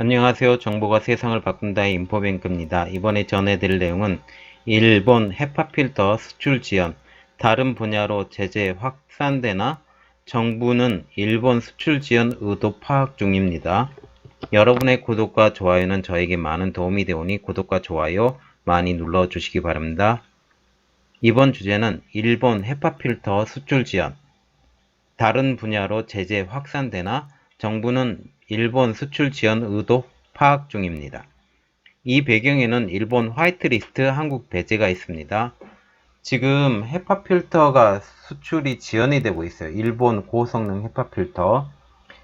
안녕하세요. 정보가 세상을 바꾼다의 인포뱅크입니다. 이번에 전해드릴 내용은 일본 헤파필터 수출 지연, 다른 분야로 제재 확산되나? 정부는 일본 수출 지연 의도 파악 중입니다. 여러분의 구독과 좋아요는 저에게 많은 도움이 되오니 구독과 좋아요 많이 눌러주시기 바랍니다. 이번 주제는 일본 헤파필터 수출 지연, 다른 분야로 제재 확산되나? 정부는 일본 수출 지연 의도 파악 중입니다. 이 배경에는 일본 화이트리스트 한국 배제가 있습니다. 지금 헤파 필터가 수출이 지연이 되고 있어요. 일본 고성능 헤파 필터.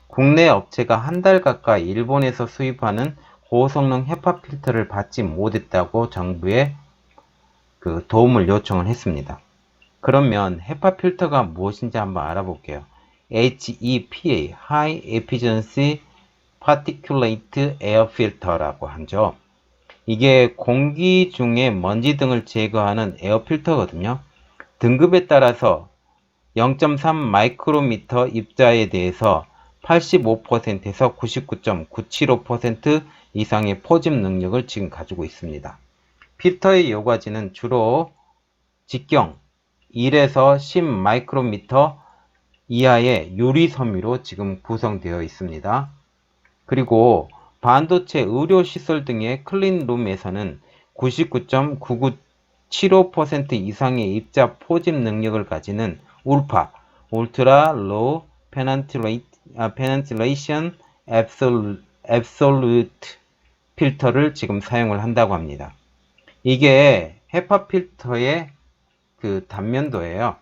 국내 업체가 한 달 가까이 일본에서 수입하는 고성능 헤파 필터를 받지 못했다고 정부에 도움을 요청을 했습니다. 그러면 헤파 필터가 무엇인지 한번 알아볼게요. HEPA, High Efficiency Particulate Air Filter라고 하죠. 이게 공기 중에 먼지 등을 제거하는 에어 필터거든요. 등급에 따라서 0.3 마이크로미터 입자에 대해서 85%에서 99.975% 이상의 포집 능력을 지금 가지고 있습니다. 필터의 요과지는 주로 직경 1에서 10 마이크로미터 이하의 유리 섬유로 지금 구성되어 있습니다. 그리고 반도체 의료시설 등의 클린룸에서는 99.9975% 이상의 입자 포집 능력을 가지는 울파, 울트라 로우 페넌트레이션 앱솔루트 필터를 지금 사용을 한다고 합니다. 이게 헤파 필터의 단면도예요.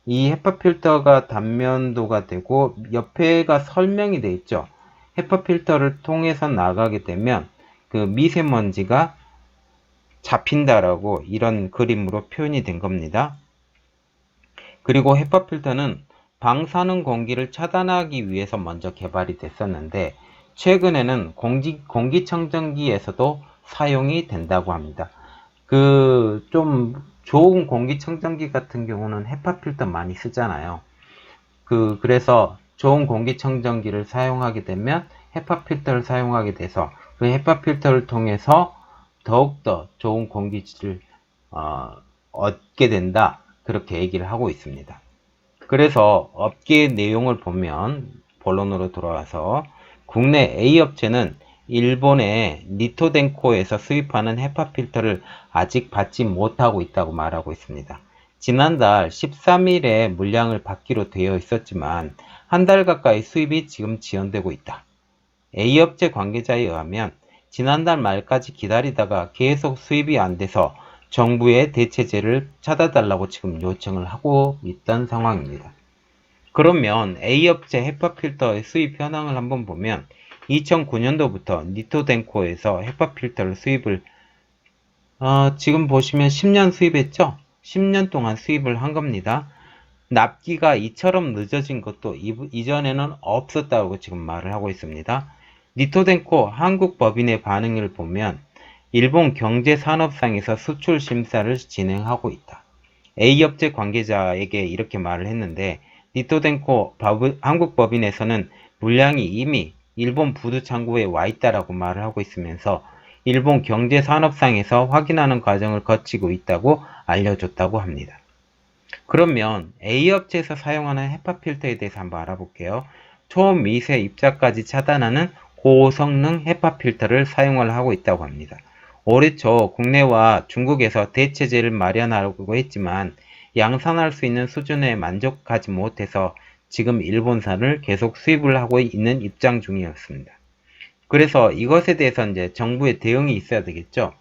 이 헤파 필터가 단면도가 되고 옆에가 설명이 되어 있죠. 헤파 필터를 통해서 나가게 되면 미세먼지가 잡힌다라고 이런 그림으로 표현이 된 겁니다. 그리고 헤파 필터는 방사능 공기를 차단하기 위해서 먼저 개발이 됐었는데 최근에는 공기청정기에서도 사용이 된다고 합니다. 좀 좋은 공기청정기 같은 경우는 헤파 필터 많이 쓰잖아요. 그래서 좋은 공기청정기를 사용하게 되면 헤파 필터를 사용하게 돼서 그 헤파 필터를 통해서 더욱더 좋은 공기질을 얻게 된다. 그렇게 얘기를 하고 있습니다. 그래서 업계 내용을 보면 본론으로 돌아와서 국내 A업체는 일본의 니토덴코에서 수입하는 헤파 필터를 아직 받지 못하고 있다고 말하고 있습니다. 지난달 13일에 물량을 받기로 되어 있었지만 한 달 가까이 수입이 지금 지연되고 있다. A업체 관계자에 의하면 지난달 말까지 기다리다가 계속 수입이 안 돼서 정부의 대체제를 찾아달라고 지금 요청을 하고 있던 상황입니다. 그러면 A업체 헤파 필터의 수입 현황을 한번 보면 2009년도부터 니토덴코에서 헤파 필터를 수입을 지금 보시면 10년 수입했죠? 10년 동안 수입을 한 겁니다. 납기가 이처럼 늦어진 것도 이전에는 없었다고 지금 말을 하고 있습니다. 니토덴코 한국 법인의 반응을 보면 일본 경제산업상에서 수출 심사를 진행하고 있다. A업체 관계자에게 이렇게 말을 했는데 니토덴코 한국 법인에서는 물량이 이미 일본 부두창고에 와 있다라고 말을 하고 있으면서 일본 경제산업상에서 확인하는 과정을 거치고 있다고 알려줬다고 합니다. 그러면 A업체에서 사용하는 헤파 필터에 대해서 한번 알아볼게요. 초미세 입자까지 차단하는 고성능 헤파 필터를 사용을 하고 있다고 합니다. 올해 초 국내와 중국에서 대체제를 마련하려고 했지만 양산할 수 있는 수준에 만족하지 못해서 지금 일본산을 계속 수입을 하고 있는 입장 중이었습니다. 그래서 이것에 대해서 이제 정부의 대응이 있어야 되겠죠.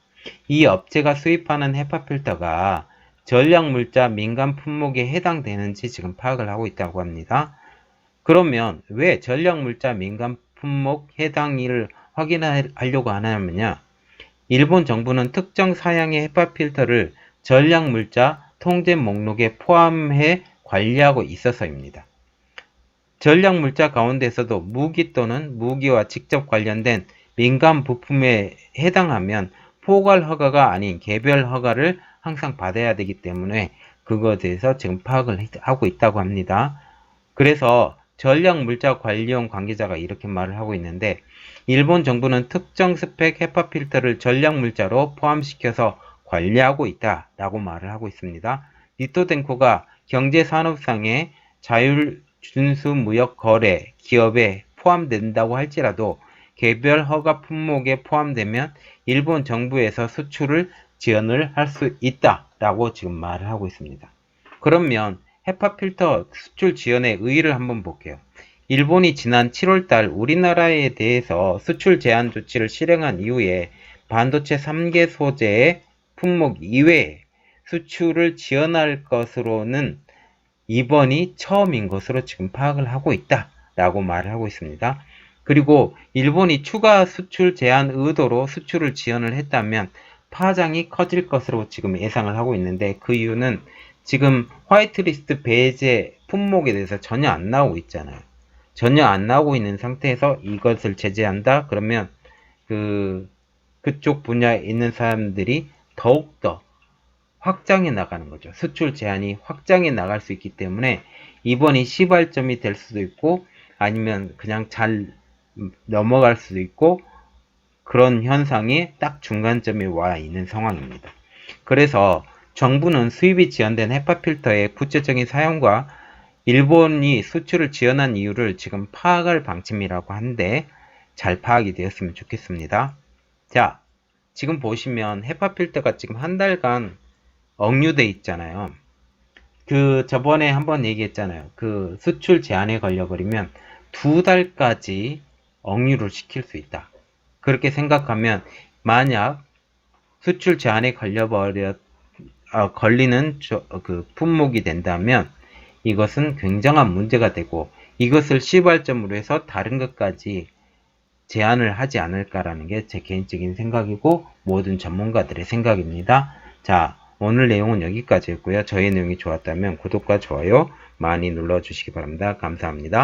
이 업체가 수입하는 헤파 필터가 전략물자 민감 품목에 해당되는지 지금 파악을 하고 있다고 합니다. 그러면 왜 전략물자 민감 품목 해당일을 확인하려고 하냐면요. 일본 정부는 특정 사양의 헤파 필터를 전략물자 통제 목록에 포함해 관리하고 있어서입니다. 전략물자 가운데서도 무기 또는 무기와 직접 관련된 민감 부품에 해당하면 포괄 허가가 아닌 개별 허가를 항상 받아야 되기 때문에 그것에 대해서 지금 파악을 하고 있다고 합니다. 그래서 전략물자관리원 관계자가 이렇게 말을 하고 있는데, 일본 정부는 특정 스펙 헤파 필터를 전략물자로 포함시켜서 관리하고 있다 라고 말을 하고 있습니다. 니토덴코가 경제산업상의 자율준수무역거래 기업에 포함된다고 할지라도 개별 허가 품목에 포함되면 일본 정부에서 수출을 지원을 할 수 있다 라고 지금 말을 하고 있습니다. 그러면 헤파 필터 수출 지원의 의의를 한번 볼게요. 일본이 지난 7월달 우리나라에 대해서 수출 제한 조치를 실행한 이후에 반도체 3개 소재의 품목 이외에 수출을 지원할 것으로는 이번이 처음인 것으로 지금 파악을 하고 있다 라고 말을 하고 있습니다. 그리고 일본이 추가 수출 제한 의도로 수출을 지원을 했다면 파장이 커질 것으로 지금 예상을 하고 있는데, 그 이유는 지금 화이트리스트 배제 품목에 대해서 전혀 안 나오고 있잖아요. 전혀 안 나오고 있는 상태에서 이것을 제재한다? 그러면 그쪽 분야에 있는 사람들이 더욱더 확장해 나가는 거죠. 수출 제한이 확장해 나갈 수 있기 때문에 이번이 시발점이 될 수도 있고 아니면 그냥 잘 넘어갈 수도 있고, 그런 현상이 딱 중간점에 와 있는 상황입니다. 그래서 정부는 수입이 지연된 헤파 필터의 구체적인 사용과 일본이 수출을 지원한 이유를 지금 파악할 방침이라고 하는데, 잘 파악이 되었으면 좋겠습니다. 자, 지금 보시면 헤파 필터가 지금 한 달간 억류돼 있잖아요. 저번에 한번 얘기했잖아요. 수출 제한에 걸려버리면 2달까지 억류를 시킬 수 있다. 그렇게 생각하면 만약 수출 제한에 걸리는 품목이 된다면 이것은 굉장한 문제가 되고, 이것을 시발점으로 해서 다른 것까지 제한을 하지 않을까라는 게 제 개인적인 생각이고 모든 전문가들의 생각입니다. 자, 오늘 내용은 여기까지였고요. 저의 내용이 좋았다면 구독과 좋아요 많이 눌러주시기 바랍니다. 감사합니다.